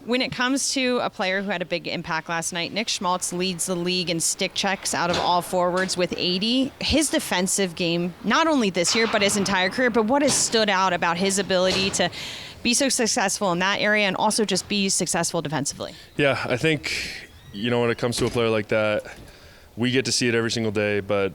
When it comes to a player who had a big impact last night, Nick Schmaltz leads the league in stick checks out of all forwards with 80. His defensive game, not only this year, but his entire career, but what has stood out about his ability to be so successful in that area and also just be successful defensively? Yeah, I think, when it comes to a player like that, we get to see it every single day, but,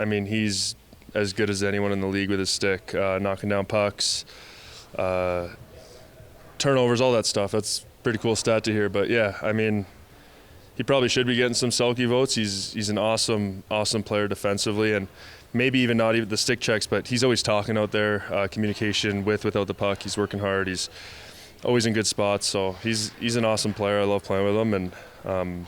he's as good as anyone in the league with his stick, knocking down pucks, turnovers, all that stuff. That's a pretty cool stat to hear. But yeah, he probably should be getting some Selke votes. He's an awesome player defensively, and maybe even not even the stick checks, but he's always talking out there, communication without the puck. He's working hard. He's always in good spots. So he's an awesome player. I love playing with him, and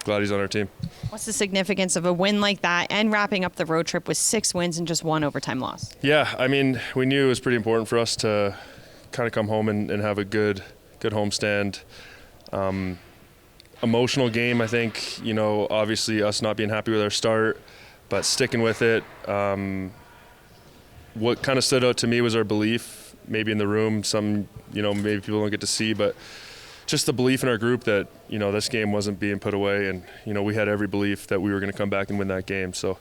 glad he's on our team. What's the significance of a win like that and wrapping up the road trip with 6 wins and just 1 overtime loss? Yeah, we knew it was pretty important for us to kind of come home and have a good homestand. Emotional game, I think, obviously us not being happy with our start, but sticking with it. What kind of stood out to me was our belief, maybe in the room, maybe people don't get to see, but just the belief in our group that, this game wasn't being put away, and, we had every belief that we were going to come back and win that game. So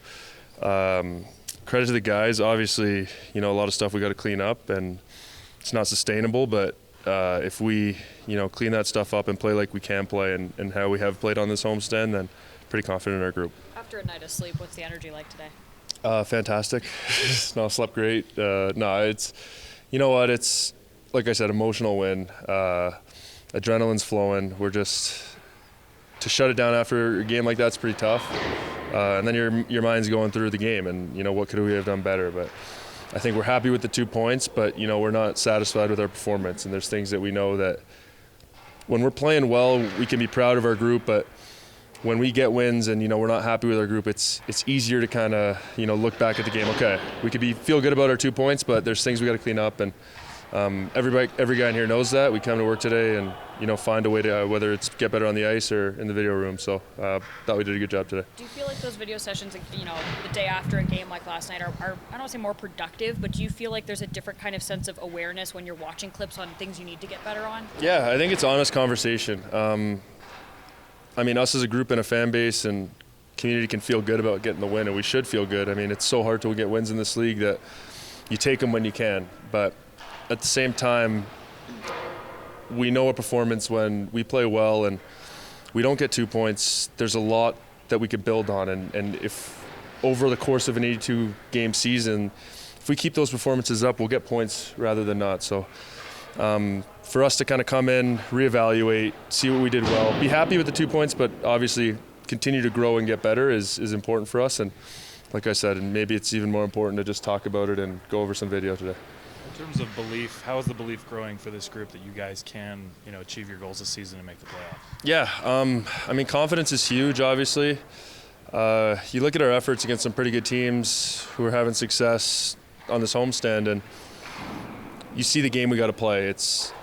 credit to the guys. Obviously, a lot of stuff we got to clean up, and it's not sustainable, but if we, clean that stuff up and play like we can play and how we have played on this homestand, then pretty confident in our group. After a night of sleep, what's the energy like today? Fantastic. No, slept great. It's, it's, like I said, emotional win. Adrenaline's flowing. We're just, to shut it down after a game like that's pretty tough. And then your mind's going through the game and, what could we have done better? But I think we're happy with the 2 points, but, we're not satisfied with our performance. And there's things that we know that when we're playing well, we can be proud of our group, but when we get wins and, we're not happy with our group, it's easier to kind of, look back at the game. Okay, we could feel good about our 2 points, but there's things we got to clean up. And every guy in here knows that. We come to work today and, find a way to, whether it's get better on the ice or in the video room. So thought we did a good job today. Do you feel like those video sessions, the day after a game like last night are I don't want to say more productive, but do you feel like there's a different kind of sense of awareness when you're watching clips on things you need to get better on? Yeah, I think it's honest conversation. Us as a group and a fan base and community can feel good about getting the win, and we should feel good. It's so hard to get wins in this league that you take them when you can. But at the same time, we know a performance when we play well and we don't get 2 points. There's a lot that we could build on, and if over the course of an 82-game season, if we keep those performances up, we'll get points rather than not. So for us to kind of come in, reevaluate, see what we did well, be happy with the 2 points, but obviously continue to grow and get better is important for us. And like I said, and maybe it's even more important to just talk about it and go over some video today. In terms of belief, how is the belief growing for this group that you guys can, achieve your goals this season and make the playoffs? Yeah, confidence is huge, obviously. You look at our efforts against some pretty good teams who are having success on this homestand, and you see the game we got to play. It's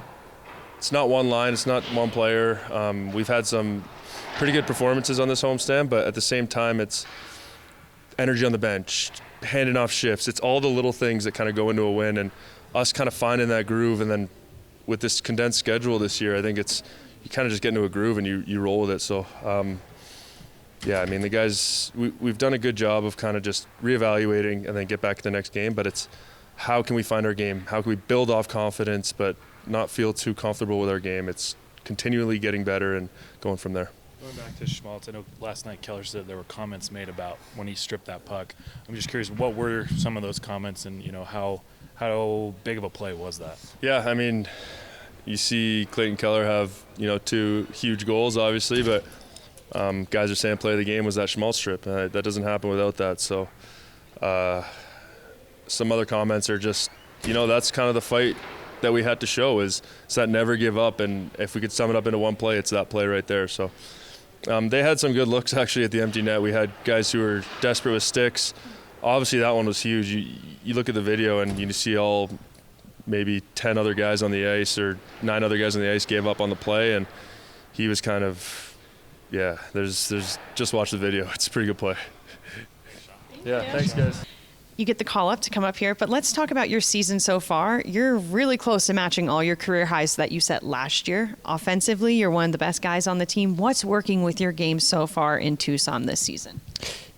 not one line, it's not one player. We've had some pretty good performances on this homestand, but at the same time, it's energy on the bench, handing off shifts. It's all the little things that kind of go into a win, and us kind of finding that groove. And then with this condensed schedule this year, I think you kind of just get into a groove and you roll with it. So, the guys, we've done a good job of kind of just reevaluating and then get back to the next game. But it's how can we find our game? How can we build off confidence but not feel too comfortable with our game? It's continually getting better and going from there. Going back to Schmaltz, I know last night Keller said there were comments made about when he stripped that puck. I'm just curious, what were some of those comments, and how big of a play was that? Yeah, you see Clayton Keller have 2 huge goals, obviously, but guys are saying play of the game was that Schmaltz strip. That doesn't happen without that. So some other comments are just, that's kind of the fight that we had to show is that never give up, and if we could sum it up into one play, it's that play right there. So they had some good looks actually at the empty net. We had guys who were desperate with sticks. Obviously that one was huge. You look at the video and you see all maybe 10 other guys on the ice or 9 other guys on the ice gave up on the play, and he was kind of, there's just watch the video. It's a pretty good play. Thanks, guys. you get the call up to come up here, but let's talk about your season so far. You're really close to matching all your career highs that you set last year. Offensively, you're one of the best guys on the team. What's working with your game so far in Tucson this season?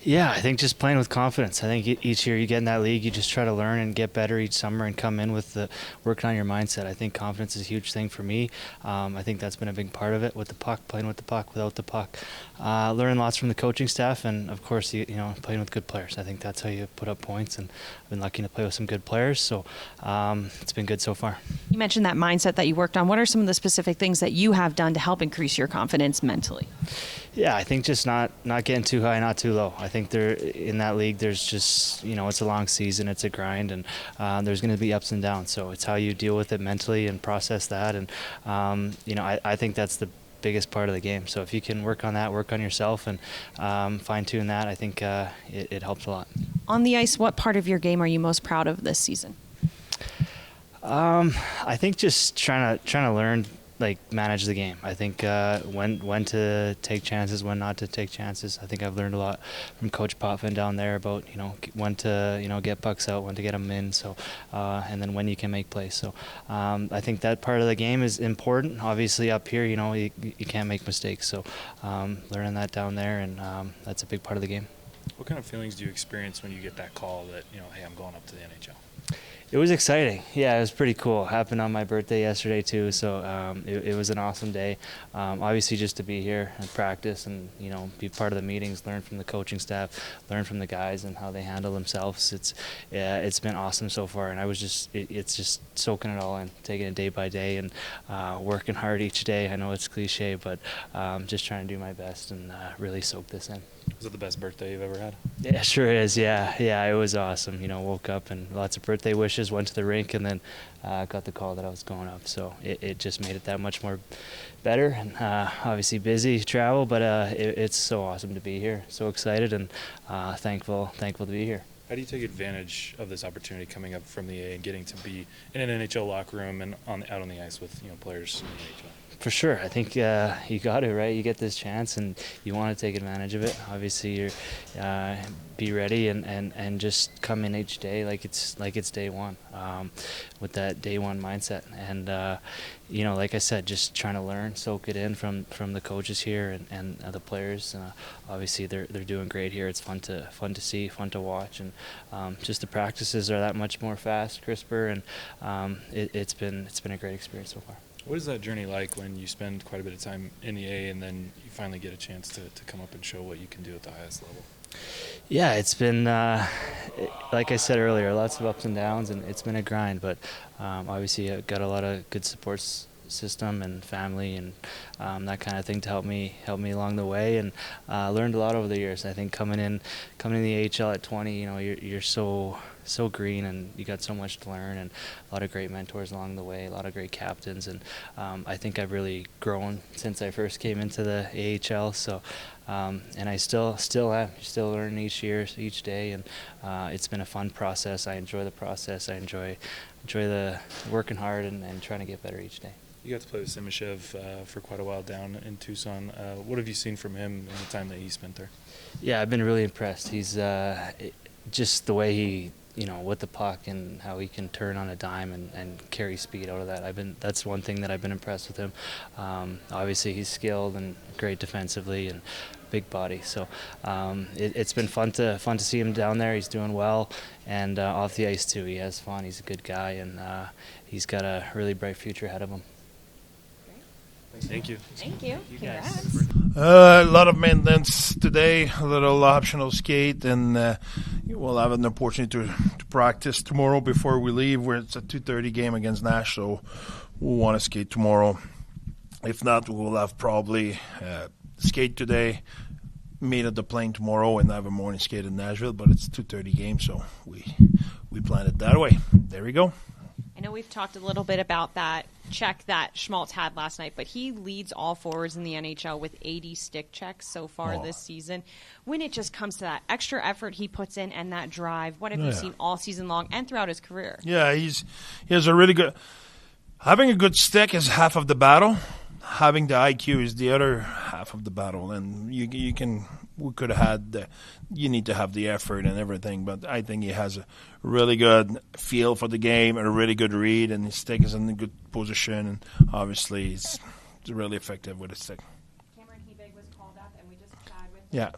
Yeah, I think just playing with confidence. I think each year you get in that league, you just try to learn and get better each summer and come in with the working on your mindset. I think confidence is a huge thing for me. I think that's been a big part of it, with the puck, playing with the puck, without the puck. Learning lots from the coaching staff, and of course, you know, playing with good players. I think that's how you put up points, and I've been lucky to play with some good players, so it's been good so far. You mentioned that mindset that you worked on. What are some of the specific things that you have done to help increase your confidence mentally? Yeah, I think just not getting too high, not too low. I think there in that league, there's just, you know, it's a long season, it's a grind, and there's going to be ups and downs. So it's how you deal with it mentally and process that. And you know, I think that's the biggest part of the game. So if you can work on that, work on yourself, and fine tune that, I think it helps a lot. On the ice, what part of your game are you most proud of this season? I think just trying to learn, like, manage the game. I think when to take chances, when not to take chances. I think I've learned a lot from Coach Potvin down there about, you know, when to, you know, get pucks out, when to get them in. So and then when you can make plays. So I think that part of the game is important. Obviously up here, you know, you can't make mistakes. So learning that down there, and that's a big part of the game. What kind of feelings do you experience when you get that call that, you know, hey, I'm going up to the NHL? It was exciting. Yeah, it was pretty cool. It happened on my birthday yesterday too, so it was an awesome day. Obviously, just to be here and practice, and, you know, be part of the meetings, learn from the coaching staff, learn from the guys and how they handle themselves. It's been awesome so far, and it's just soaking it all in, taking it day by day, and working hard each day. I know it's cliche, but just trying to do my best and really soak this in. Was it the best birthday you've ever had? Yeah, sure is. Yeah, it was awesome. You know, woke up and lots of birthday wishes, went to the rink, and then got the call that I was going up. So it just made it that much more better. And obviously busy travel, but it's so awesome to be here. So excited and thankful to be here. How do you take advantage of this opportunity coming up from the A and getting to be in an NHL locker room and out on the ice with, you know, players in the NHL? For sure. I think you got to, right? You get this chance and you want to take advantage of it. Obviously, you're be ready and just come in each day like it's day one, with that day one mindset. And you know, like I said, just trying to learn, soak it in from the coaches here and the players. Obviously, they're doing great here. It's fun to see, fun to watch, and just the practices are that much more fast, crisper, and it's been a great experience so far. What is that journey like when you spend quite a bit of time in the A and then you finally get a chance to come up and show what you can do at the highest level? Yeah, it's been, like I said earlier, lots of ups and downs, and it's been a grind. But obviously, I've got a lot of good support system and family and that kind of thing to help me along the way, and learned a lot over the years. I think coming in the AHL at 20, you know, you're so green, and you got so much to learn, and a lot of great mentors along the way, a lot of great captains, and I think I've really grown since I first came into the AHL. So and I still am learning each day, and it's been a fun process. I enjoy the process. I enjoy the working hard and trying to get better each day. You got to play with Simashev for quite a while down in Tucson. What have you seen from him in the time that he spent there? Yeah, I've been really impressed. He's just the way he, you know, with the puck and how he can turn on a dime and carry speed out of that. That's one thing that I've been impressed with him. Obviously, he's skilled and great defensively and big body. So it's been fun to see him down there. He's doing well, and off the ice too. He has fun. He's a good guy, and he's got a really bright future ahead of him. Thank you. Thank you. Guys. Congrats. A lot of maintenance today, a little optional skate, and we'll have an opportunity to practice tomorrow before we leave. It's a 2:30 game against Nash, so we'll want to skate tomorrow. If not, we'll have probably skate today, meet at the plane tomorrow, and have a morning skate in Nashville. But it's a 2:30 game, so we planned it that way. There we go. I know we've talked a little bit about that check that Schmaltz had last night, but he leads all forwards in the NHL with 80 stick checks so far this season. When it just comes to that extra effort he puts in and that drive, what have you seen all season long and throughout his career? Yeah, he has a really good – having a good stick is half of the battle. Having the IQ is the other half of the battle, and we could have had you need to have the effort and everything, but I think he has a really good feel for the game and a really good read, and his stick is in a good position, and obviously he's really effective with his stick. Cameron Hebig was called up, and we just chatted with him. Yeah.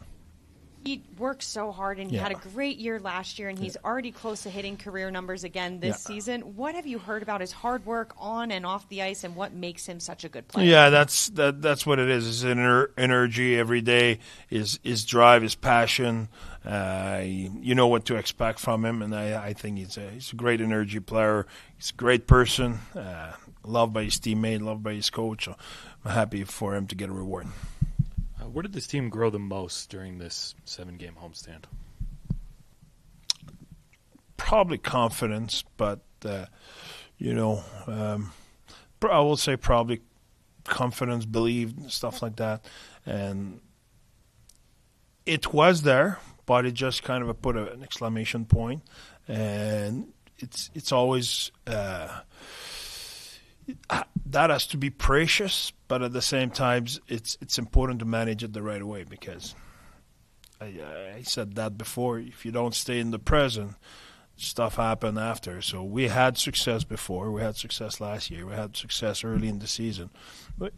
He worked so hard, and he had a great year last year, and he's already close to hitting career numbers again this season. What have you heard about his hard work on and off the ice, and what makes him such a good player? Yeah, that's what it is. His energy every day, his drive, his passion. You know what to expect from him, and I think he's a great energy player. He's a great person, loved by his teammate, loved by his coach. So I'm happy for him to get a reward. Where did this team grow the most during this 7-game homestand? Probably confidence, but I will say probably confidence, belief, stuff like that. And it was there, but it just kind of put an exclamation point. And it's always that has to be precious, but at the same time, it's important to manage it the right way, because I said that before. If you don't stay in the present, stuff happen after. So we had success before. We had success last year. We had success early in the season. But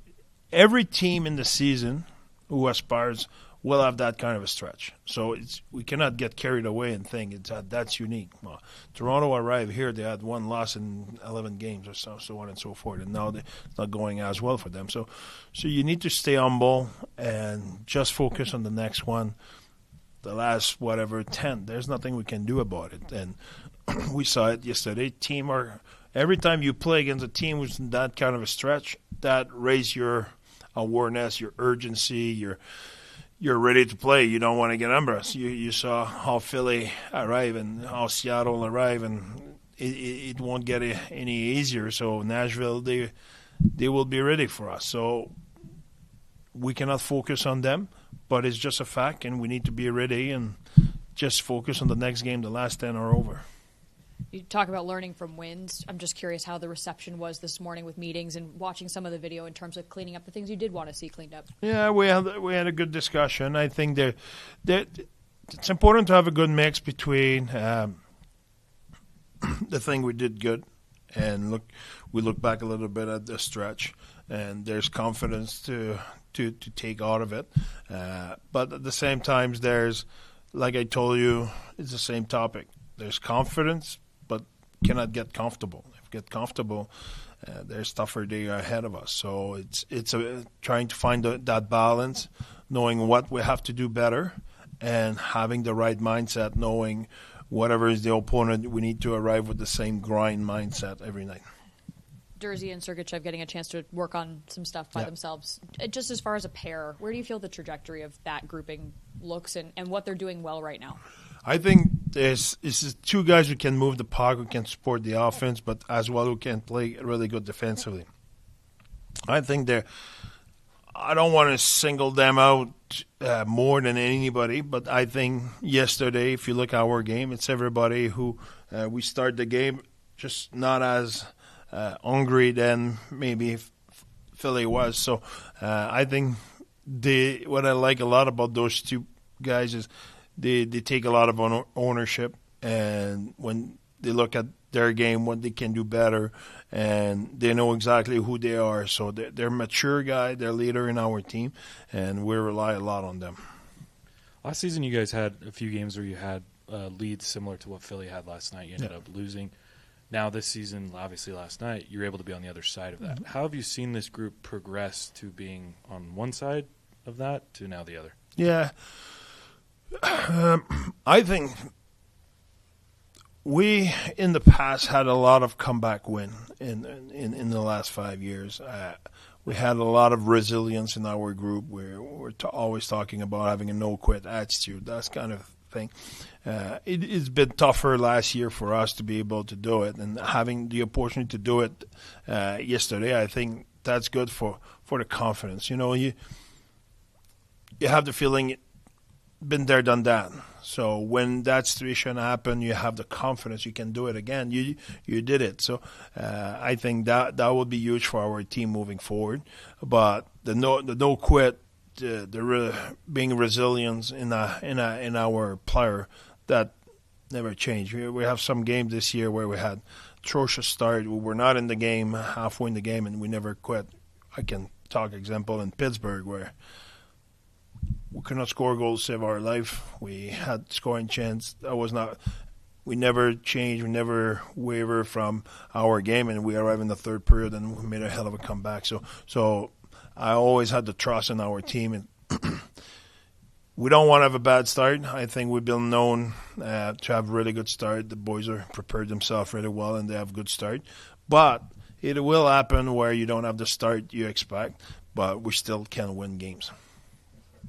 every team in the season who aspires will have that kind of a stretch. So we cannot get carried away and think that's unique. Well, Toronto arrived here. They had one loss in 11 games or so on and so forth, and now it's not going as well for them. So you need to stay humble and just focus on the next one. The last, 10, there's nothing we can do about it. And we saw it yesterday. Every time you play against a team who's in that kind of a stretch, that raises your awareness, your urgency, you're ready to play. You don't want to get embarrassed. You saw how Philly arrived and how Seattle arrived, and it won't get any easier. So Nashville, they will be ready for us. So we cannot focus on them, but it's just a fact, and we need to be ready and just focus on the next game. The last 10 are over. You talk about learning from wins. I'm just curious how the reception was this morning with meetings and watching some of the video in terms of cleaning up the things you did want to see cleaned up. Yeah, we had a good discussion. I think that it's important to have a good mix between the thing we did good and we look back a little bit at the stretch, and there's confidence to take out of it. But at the same time, there's, like I told you, it's the same topic. There's confidence, but cannot get comfortable. If you get comfortable, there's tougher day ahead of us. So it's trying to find that balance, knowing what we have to do better, and having the right mindset, knowing whatever is the opponent, we need to arrive with the same grind mindset every night. Durzi and Sergachev getting a chance to work on some stuff by themselves. Just as far as a pair, where do you feel the trajectory of that grouping looks and what they're doing well right now? I think there's two guys who can move the puck, who can support the offense, but as well who can play really good defensively. I think I don't want to single them out more than anybody, but I think yesterday, if you look at our game, it's everybody who we start the game just not as hungry than maybe Philly was. So I think what I like a lot about those two guys is they take a lot of ownership, and when they look at their game, what they can do better, and they know exactly who they are. So they're mature guy, they're leader in our team, and we rely a lot on them. Last season, you guys had a few games where you had leads similar to what Philly had last night. You ended up losing. Now this season, obviously last night, you were able to be on the other side of that. Mm-hmm. How have you seen this group progress to being on one side of that to now the other? Yeah. I think we, in the past, had a lot of comeback win in the last 5 years. We had a lot of resilience in our group. We're always talking about having a no-quit attitude, that kind of thing. It's been tougher last year for us to be able to do it, and having the opportunity to do it yesterday, I think that's good for the confidence. You know, you have the feeling been there, done that. So when that situation happened, you have the confidence you can do it again. You did it. So I think that would be huge for our team moving forward. But the no quit being resilient in our player that never changed. We have some games this year where we had atrocious start. We were not in the game, halfway in the game, and we never quit. I can talk example in Pittsburgh where we could not score goals to save our life. We had scoring chance. We never changed. We never wavered from our game, and we arrived in the third period and we made a hell of a comeback. So I always had the trust in our team. And we don't want to have a bad start. I think we've been known to have really good start. The boys are prepared themselves really well, and they have good start. But it will happen where you don't have the start you expect, but we still can win games.